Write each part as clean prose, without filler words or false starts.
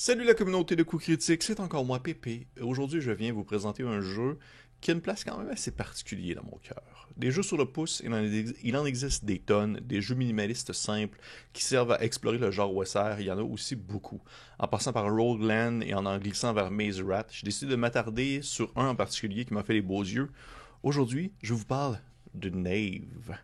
Salut la communauté de coups critiques, c'est encore moi Pépé. Aujourd'hui, je viens vous présenter un jeu qui a une place quand même assez particulière dans mon cœur. Des jeux sur le pouce, il en existe des tonnes, des jeux minimalistes simples qui servent à explorer le genre OSR, il y en a aussi beaucoup. En passant par Rogueland et en glissant vers Maze Rat, j'ai décidé de m'attarder sur un en particulier qui m'a fait les beaux yeux. Aujourd'hui, je vous parle de Nave.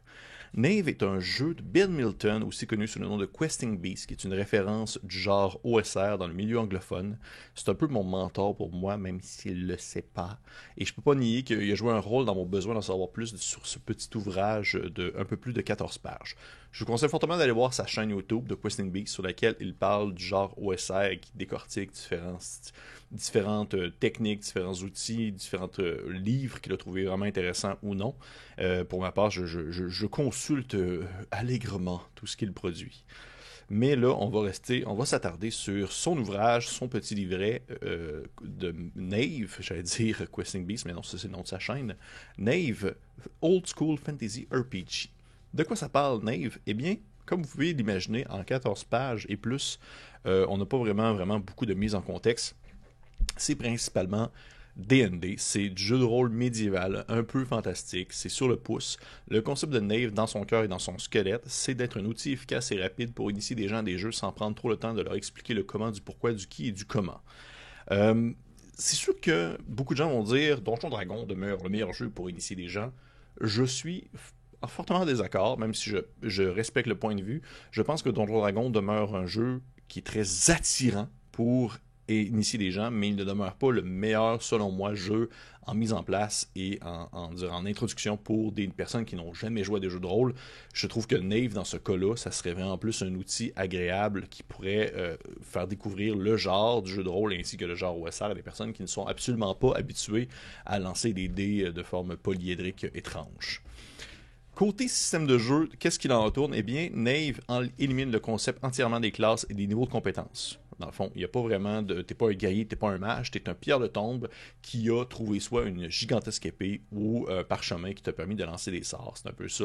Nave est un jeu de Bill Milton, aussi connu sous le nom de Questing Beast, qui est une référence du genre OSR dans le milieu anglophone. C'est un peu mon mentor pour moi, même s'il ne le sait pas. Et je peux pas nier qu'il a joué un rôle dans mon besoin d'en savoir plus sur ce petit ouvrage de un peu plus de 14 pages. Je vous conseille fortement d'aller voir sa chaîne YouTube de Questing Beast, sur laquelle il parle du genre OSR et qui décortique différentes techniques, différents outils, différents livres qu'il a trouvé vraiment intéressants ou non. Pour ma part, je consulte allègrement tout ce qu'il produit. Mais là, on va s'attarder sur son ouvrage, son petit livret de Nave, j'allais dire Questing Beast, mais non, ça c'est le nom de sa chaîne. Nave, Old School Fantasy RPG. De quoi ça parle, Nave? Eh bien, comme vous pouvez l'imaginer, en 14 pages et plus, on n'a pas vraiment beaucoup de mise en contexte. C'est principalement D&D, c'est du jeu de rôle médiéval, un peu fantastique, c'est sur le pouce. Le concept de Nave, dans son cœur et dans son squelette, c'est d'être un outil efficace et rapide pour initier des gens à des jeux sans prendre trop le temps de leur expliquer le comment, du pourquoi, du qui et du comment. Euh, c'est sûr que beaucoup de gens vont dire Donjon Dragon demeure le meilleur jeu pour initier des gens. Je suis fortement en désaccord, même si je respecte le point de vue. Je pense que Donjon Dragon demeure un jeu qui est très attirant pour initier des gens, mais il ne demeure pas le meilleur, selon moi, jeu en mise en place et en introduction pour des personnes qui n'ont jamais joué à des jeux de rôle. Je trouve que Nave, dans ce cas-là, ça serait vraiment plus un outil agréable qui pourrait faire découvrir le genre du jeu de rôle ainsi que le genre OSR à des personnes qui ne sont absolument pas habituées à lancer des dés de forme polyédrique étrange. Côté système de jeu, qu'est-ce qu'il en retourne? Eh bien, Nave élimine le concept entièrement des classes et des niveaux de compétences. Dans le fond, il n'y a pas vraiment de. T'es pas un guerrier, t'es pas un mage, t'es un pierre de tombe qui a trouvé soit une gigantesque épée ou un parchemin qui t'a permis de lancer des sorts. C'est un peu ça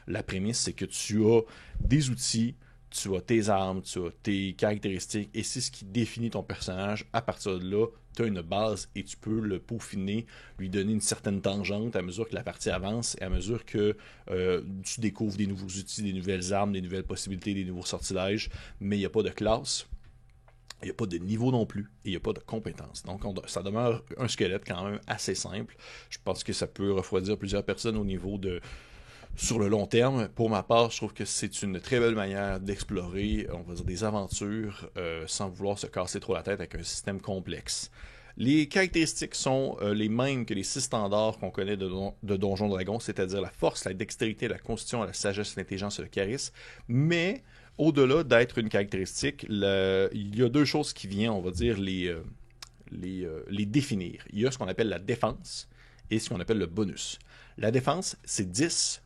la prémisse, c'est que tu as des outils, tu as tes armes, tu as tes caractéristiques, et c'est ce qui définit ton personnage. À partir de là, tu as une base et tu peux le peaufiner, lui donner une certaine tangente à mesure que la partie avance et à mesure que tu découvres des nouveaux outils, des nouvelles armes, des nouvelles possibilités, des nouveaux sortilèges, mais il n'y a pas de classe. Il n'y a pas de niveau non plus et il n'y a pas de compétences. Donc, ça demeure un squelette quand même assez simple. Je pense que ça peut refroidir plusieurs personnes au niveau de sur le long terme. Pour ma part, je trouve que c'est une très belle manière d'explorer, on va dire, des aventures sans vouloir se casser trop la tête avec un système complexe. Les caractéristiques sont les mêmes que les 6 standards qu'on connaît de Donjon Dragon, c'est-à-dire la force, la dextérité, la constitution, la sagesse, l'intelligence et le charisme. Mais au-delà d'être une caractéristique, il y a deux choses qui viennent, on va dire, les définir. Il y a ce qu'on appelle la défense et ce qu'on appelle le bonus. La défense, c'est 10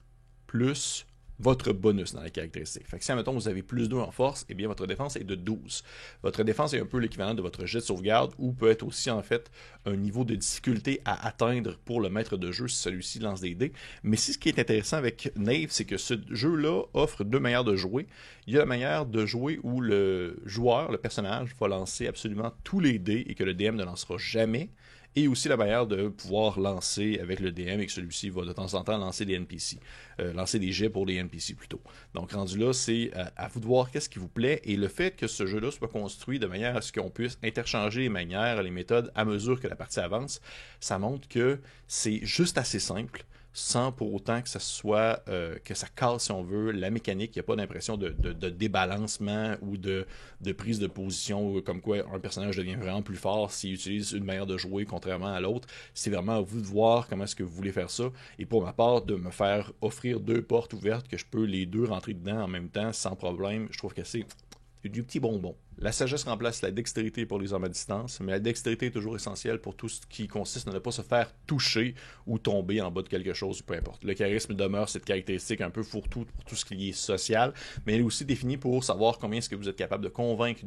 plus votre bonus dans la caractéristique. Fait que si, admettons, vous avez plus 2 en force, eh bien, votre défense est de 12. Votre défense est un peu l'équivalent de votre jet de sauvegarde ou peut être aussi, en fait, un niveau de difficulté à atteindre pour le maître de jeu si celui-ci lance des dés. Mais si ce qui est intéressant avec Nave, c'est que ce jeu-là offre deux manières de jouer. Il y a la manière de jouer où le joueur, le personnage, va lancer absolument tous les dés et que le DM ne lancera jamais. Et aussi la manière de pouvoir lancer avec le DM et que celui-ci va de temps en temps lancer des NPC. Lancer des jets pour les NPC plutôt. Donc rendu là, c'est à vous de voir qu'est-ce qui vous plaît. Et le fait que ce jeu-là soit construit de manière à ce qu'on puisse interchanger les manières, les méthodes à mesure que la partie avance, ça montre que c'est juste assez simple sans pour autant que ça soit que ça casse si on veut la mécanique. Il n'y a pas d'impression de débalancement ou de prise de position comme quoi un personnage devient vraiment plus fort s'il utilise une manière de jouer contrairement à l'autre. C'est vraiment à vous de voir comment est-ce que vous voulez faire ça. Et pour ma part, de me faire offrir 2 portes ouvertes que je peux les deux rentrer dedans en même temps sans problème, je trouve que c'est du petit bonbon. La sagesse remplace la dextérité pour les hommes à distance, mais la dextérité est toujours essentielle pour tout ce qui consiste à ne pas se faire toucher ou tomber en bas de quelque chose, peu importe. Le charisme demeure cette caractéristique un peu fourre-tout pour tout ce qui est social, mais elle est aussi définie pour savoir combien est-ce que vous êtes capable de convaincre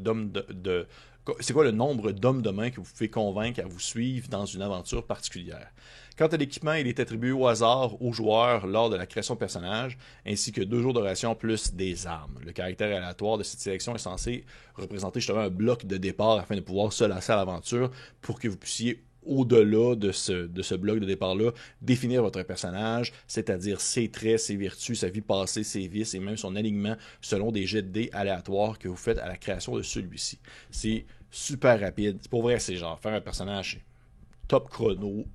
c'est quoi le nombre d'hommes de main que vous pouvez convaincre à vous suivre dans une aventure particulière. Quant à l'équipement, il est attribué au hasard aux joueurs lors de la création de personnage, ainsi que 2 jours de ration plus des armes. Le caractère aléatoire de cette sélection est censé représenter justement un bloc de départ afin de pouvoir se lancer à l'aventure pour que vous puissiez au-delà de ce bloc de départ-là, définir votre personnage, c'est-à-dire ses traits, ses vertus, sa vie passée, ses vices et même son alignement selon des jets de dés aléatoires que vous faites à la création de celui-ci. C'est super rapide. Pour vrai, c'est genre faire un personnage top chrono,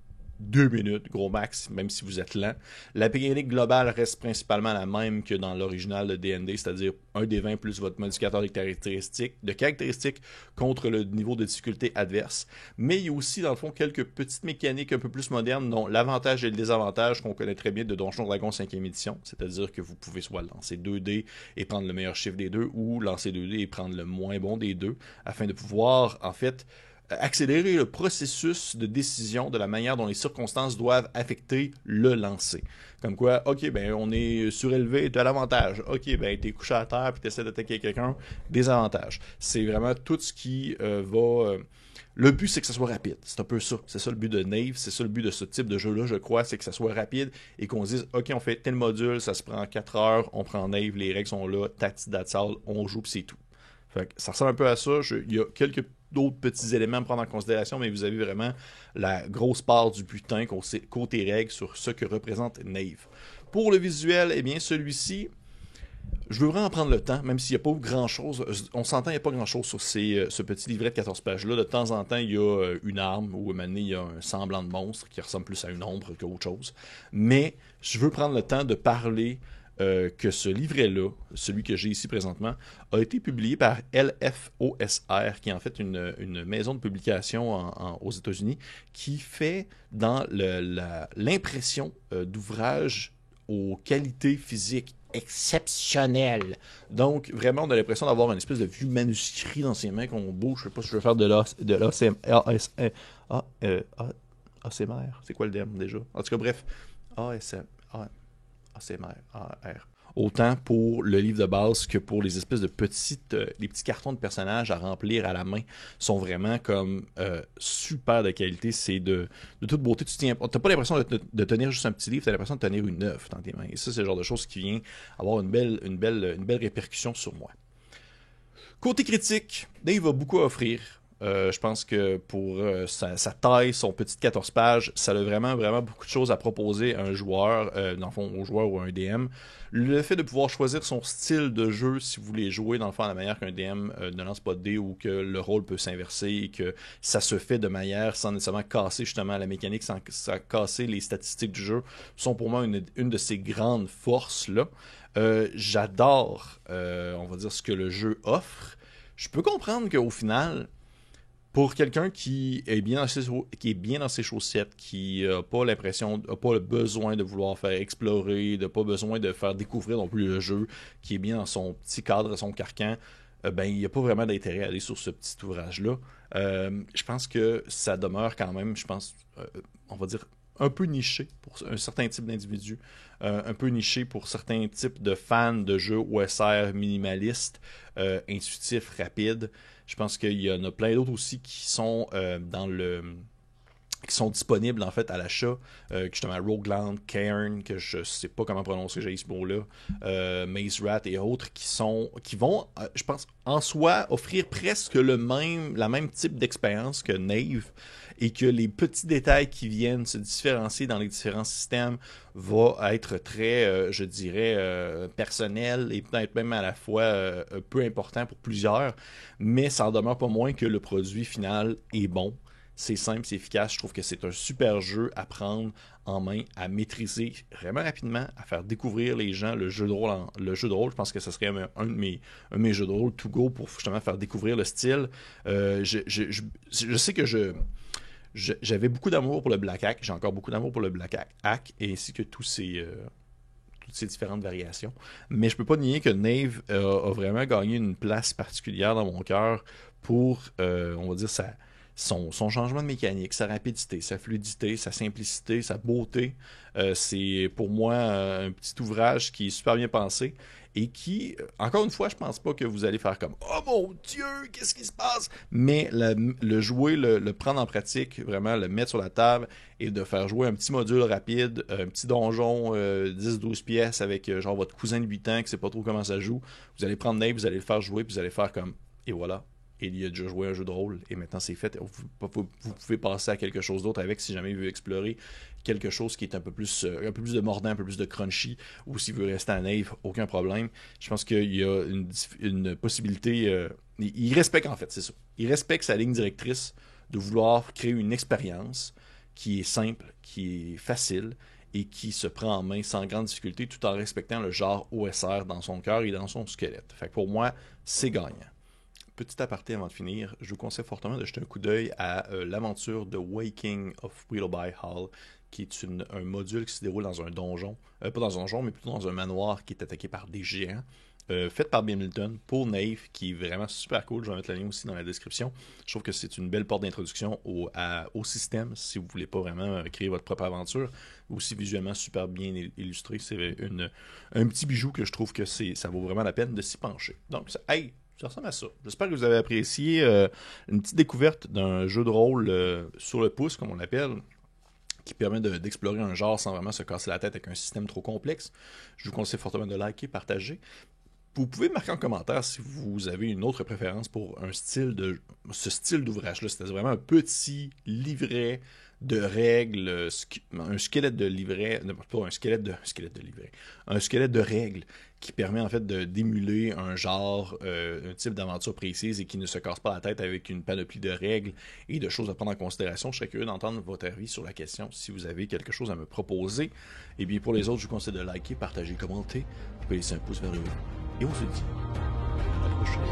2 minutes, gros max, même si vous êtes lent. La mécanique globale reste principalement la même que dans l'original de D&D, c'est-à-dire un des 20 plus votre modificateur de caractéristiques contre le niveau de difficulté adverse. Mais il y a aussi, dans le fond, quelques petites mécaniques un peu plus modernes, dont l'avantage et le désavantage qu'on connaît très bien de Donjons Dragons 5e édition, c'est-à-dire que vous pouvez soit lancer 2 dés et prendre le meilleur chiffre des deux, ou lancer 2 dés et prendre le moins bon des deux, afin de pouvoir, en fait, accélérer le processus de décision de la manière dont les circonstances doivent affecter le lancer. Comme quoi, ok, ben on est surélevé, tu as l'avantage. Ok, ben t'es couché à terre puis tu essaies d'attaquer quelqu'un, désavantage. C'est vraiment tout ce qui va... Le but, c'est que ça soit rapide. C'est un peu ça. C'est ça le but de Knave. C'est ça le but de ce type de jeu-là, je crois. C'est que ça soit rapide et qu'on se dise, OK, on fait tel module, ça se prend 4 heures, on prend Knave, les règles sont là, tati datsal, on joue puis c'est tout. Fait que ça ressemble un peu à ça. Il y a quelques d'autres petits éléments à prendre en considération, mais vous avez vraiment la grosse part du butin côté règles sur ce que représente Knave. Pour le visuel, eh bien, celui-ci, je veux vraiment prendre le temps, même s'il n'y a pas grand-chose. On s'entend, il n'y a pas grand-chose sur ce petit livret de 14 pages-là. De temps en temps, il y a une arme, ou maintenant, il y a un semblant de monstre qui ressemble plus à une ombre qu'autre chose. Mais je veux prendre le temps de parler que ce livret-là, celui que j'ai ici présentement, a été publié par LFOSR, qui est en fait une maison de publication aux États-Unis, qui fait dans l'impression d'ouvrages aux qualités physiques exceptionnelles. Donc, vraiment, on a l'impression d'avoir une espèce de vieux manuscrit dans ses mains qu'on bouge. Je sais pas si je veux faire de l'ASMR. C'est quoi le terme déjà? En tout cas, bref, ASMR. ASMR. Autant pour le livre de base que pour les espèces de les petits cartons de personnages à remplir à la main sont vraiment comme super de qualité. C'est de toute beauté. T'as pas l'impression de tenir juste un petit livre, t'as l'impression de tenir une œuvre dans tes mains. Et ça, c'est le genre de choses qui vient avoir une belle répercussion sur moi. Côté critique, Dave a beaucoup à offrir. Je pense que pour sa taille, son petit 14 pages, ça a vraiment beaucoup de choses à proposer à un joueur, dans le fond, au joueur ou à un DM. Le fait de pouvoir choisir son style de jeu, si vous voulez jouer, dans le fond, à la manière qu'un DM ne lance pas de dés ou que le rôle peut s'inverser et que ça se fait de manière sans nécessairement casser justement la mécanique, sans casser les statistiques du jeu, sont pour moi une de ces grandes forces-là. J'adore, on va dire, ce que le jeu offre. Je peux comprendre qu'au final... Pour quelqu'un qui est bien dans ses chaussettes, qui n'a pas l'impression, n'a pas le besoin de vouloir faire explorer, n'a pas besoin de faire découvrir non plus le jeu, qui est bien dans son petit cadre, son carcan, ben il n'y a pas vraiment d'intérêt à aller sur ce petit ouvrage-là. Je pense que ça demeure quand même, on va dire, un peu niché pour un certain type d'individu, un peu niché pour certains types de fans de jeux OSR minimalistes, intuitifs, rapides. Je pense qu'il y en a plein d'autres aussi qui sont qui sont disponibles en fait à l'achat, justement Rogueland, Cairn, que je sais pas comment prononcer, j'ai ce mot-là, Maze Rat et autres, qui vont, je pense, en soi, offrir presque la même type d'expérience que Knave, et que les petits détails qui viennent se différencier dans les différents systèmes vont être très, je dirais, personnels et peut-être même à la fois peu important pour plusieurs, mais ça en demeure pas moins que le produit final est bon. C'est simple, c'est efficace. Je trouve que c'est un super jeu à prendre en main, à maîtriser vraiment rapidement, à faire découvrir les gens le jeu de rôle. Je pense que ce serait un de mes jeux de rôle to go pour justement faire découvrir le style. Je sais que j'avais beaucoup d'amour pour le Black Hack. J'ai encore beaucoup d'amour pour le Black Hack ainsi que toutes ces différentes variations. Mais je peux pas nier que Knave a vraiment gagné une place particulière dans mon cœur pour, on va dire, son changement de mécanique, sa rapidité, sa fluidité, sa simplicité, sa beauté. C'est pour moi un petit ouvrage qui est super bien pensé et qui, encore une fois, je pense pas que vous allez faire comme oh mon Dieu, qu'est-ce qui se passe? Mais le jouer, le prendre en pratique, vraiment le mettre sur la table et de faire jouer un petit module rapide, un petit donjon 10-12 pièces avec genre votre cousin de 8 ans qui sait pas trop comment ça joue. Vous allez prendre Nave, vous allez le faire jouer, puis vous allez faire comme et voilà. Il a déjà joué un jeu de rôle et maintenant c'est fait. Vous pouvez passer à quelque chose d'autre avec si jamais il veut explorer quelque chose qui est un peu plus de mordant, un peu plus de crunchy, ou s'il veut rester à Nave, aucun problème. Je pense qu'il y a une possibilité. Il respecte en fait, c'est ça. Il respecte sa ligne directrice de vouloir créer une expérience qui est simple, qui est facile et qui se prend en main sans grande difficulté tout en respectant le genre OSR dans son cœur et dans son squelette. Fait que pour moi, c'est gagnant. Petit aparté avant de finir, je vous conseille fortement de jeter un coup d'œil à l'aventure de Waking of Whittleby Hall, qui est un module qui se déroule dans un donjon, pas dans un donjon, mais plutôt dans un manoir qui est attaqué par des géants, fait par Hamilton pour Nave, qui est vraiment super cool. Je vais mettre le lien aussi dans la description. Je trouve que c'est une belle porte d'introduction au système, si vous voulez pas vraiment créer votre propre aventure. Aussi visuellement super bien illustré, c'est un petit bijou que je trouve que ça vaut vraiment la peine de s'y pencher. Donc, hey! Ça ressemble à ça. J'espère que vous avez apprécié une petite découverte d'un jeu de rôle sur le pouce, comme on l'appelle, qui permet d'explorer un genre sans vraiment se casser la tête avec un système trop complexe. Je vous conseille fortement de liker, partager. Vous pouvez marquer en commentaire si vous avez une autre préférence pour ce style d'ouvrage-là. C'était vraiment un petit livret de règles, un squelette de livret, pas un squelette de livret, un squelette de règles qui permet en fait d'émuler un genre, un type d'aventure précise et qui ne se casse pas la tête avec une panoplie de règles et de choses à prendre en considération. Je serais curieux d'entendre votre avis sur la question si vous avez quelque chose à me proposer. Et bien pour les autres, je vous conseille de liker, partager, commenter. Vous pouvez laisser un pouce vers le haut. Et on se dit à la prochaine.